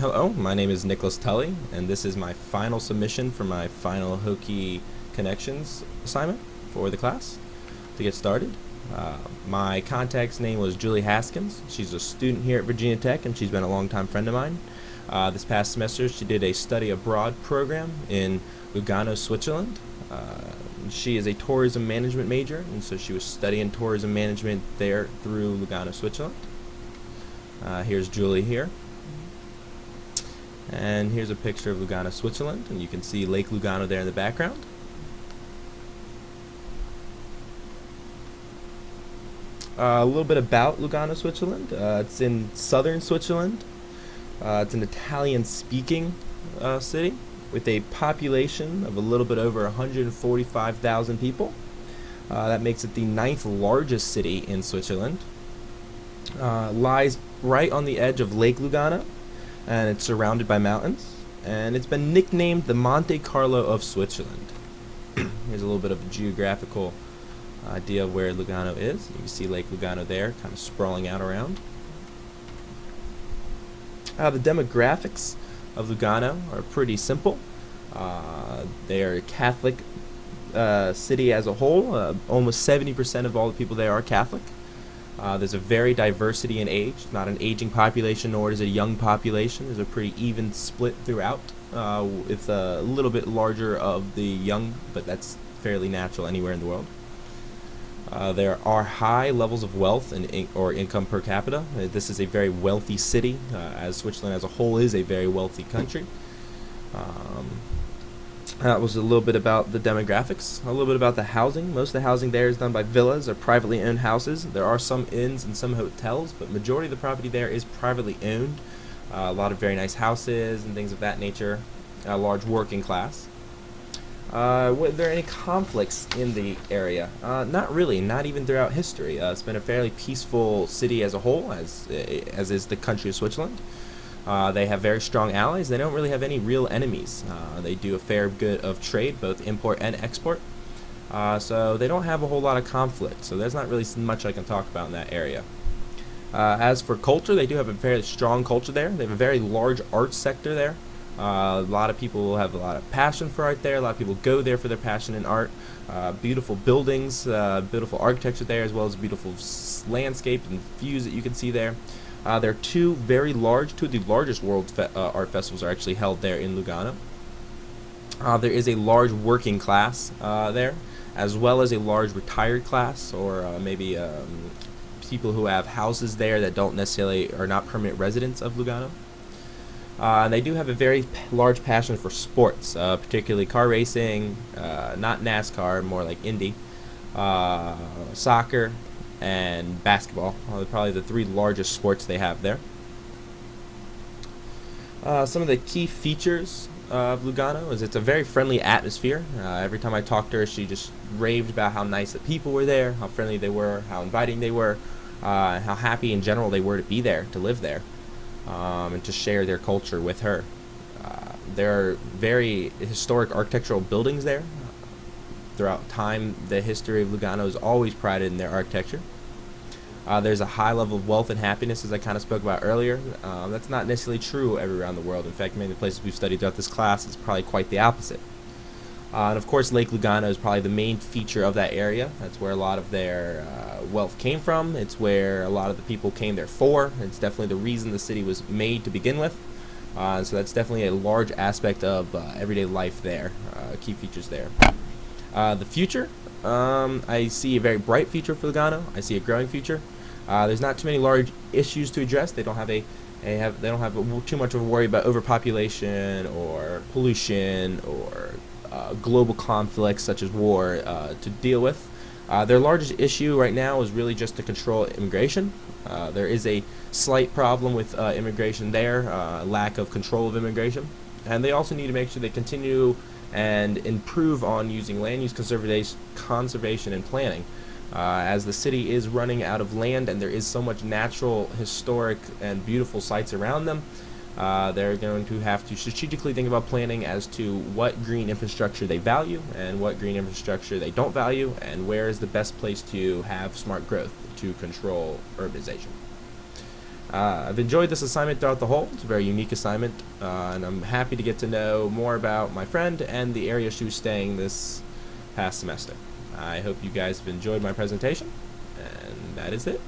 Hello, my name is Nicholas Tully, and this is my final submission for my final Hokie Connections assignment for the class. To get started, my contact's name was Julie Haskins. She's a student here at Virginia Tech, and she's been a longtime friend of mine. This past semester, she did a study abroad program in Lugano, Switzerland. She is a tourism management major, and so she was studying tourism management there through Lugano, Switzerland. Here's Julie here. And here's a picture of Lugano, Switzerland, and you can see Lake Lugano there in the background. A little bit about Lugano, Switzerland. It's in southern Switzerland. It's an Italian-speaking city with a population of a little bit over 145,000 people. That makes it the 9th largest city in Switzerland. Lies right on the edge of Lake Lugano, and it's surrounded by mountains, and it's been nicknamed the Monte Carlo of Switzerland. Here's a little bit of a geographical idea of where Lugano is. You can see Lake Lugano there, kind of sprawling out around. The demographics of Lugano are pretty simple. They are a Catholic city as a whole. Almost 70% of all the people there are Catholic. There's a very diversity in age, not an aging population nor is it a young population. There's a pretty even split throughout, with a little bit larger of the young, but that's fairly natural anywhere in the world. There are high levels of wealth or income per capita. This is a very wealthy city, as Switzerland as a whole is a very wealthy country. That was a little bit about the demographics, a little bit about the housing. Most of the housing there is done by villas or privately owned houses. There are some inns and some hotels, but majority of the property there is privately owned. A lot of very nice houses and things of that nature. A large working class. Were there any conflicts in the area? Not really, not even throughout history. It's been a fairly peaceful city as a whole, as is the country of Switzerland. They have very strong allies. They don't really have any real enemies. They do a fair bit of trade, both import and export. So they don't have a whole lot of conflict. So there's not really much I can talk about in that area. As for culture, they do have a very strong culture there. They have a very large arts sector there. A lot of people have a lot of passion for art there. A lot of people go there for their passion in art. Beautiful buildings, beautiful architecture there, as well as beautiful landscape and views that you can see there. There are two of the largest world art festivals are actually held there in Lugano. There is a large working class there, as well as a large retired class, or maybe people who have houses there that don't necessarily are not permanent residents of Lugano. They do have a very large passion for sports, particularly car racing, not NASCAR, more like Indy, soccer, and basketball. Probably the three largest sports they have there. Some of the key features of Lugano is it's a very friendly atmosphere. Every time I talked to her, she just raved about how nice the people were there, how friendly they were, how inviting they were, how happy in general they were to be there, to live there, and to share their culture with her. There are very historic architectural buildings there. Throughout time, the history of Lugano is always prided in their architecture. There's a high level of wealth and happiness, as I kind of spoke about earlier. That's not necessarily true everywhere around the world. In fact, many of the places we've studied throughout this class is probably quite the opposite. And of course, Lake Lugano is probably the main feature of that area. That's where a lot of their wealth came from. It's where a lot of the people came there for. It's definitely the reason the city was made to begin with. So that's definitely a large aspect of everyday life there, key features there. The future, I see a very bright future for Lugano. I see a growing future. There's not too many large issues to address. They don't have too much of a worry about overpopulation or pollution or global conflicts such as war to deal with. Their largest issue right now is really just to control immigration. There is a slight problem with immigration there, lack of control of immigration, and they also need to make sure they continue and improve on using land use conservation and planning. As the city is running out of land and there is so much natural, historic, and beautiful sites around them, they're going to have to strategically think about planning as to what green infrastructure they value and what green infrastructure they don't value, and where is the best place to have smart growth to control urbanization. I've enjoyed this assignment throughout the whole. It's a very unique assignment, and I'm happy to get to know more about my friend and the area she was staying this past semester. I hope you guys have enjoyed my presentation, and that is it.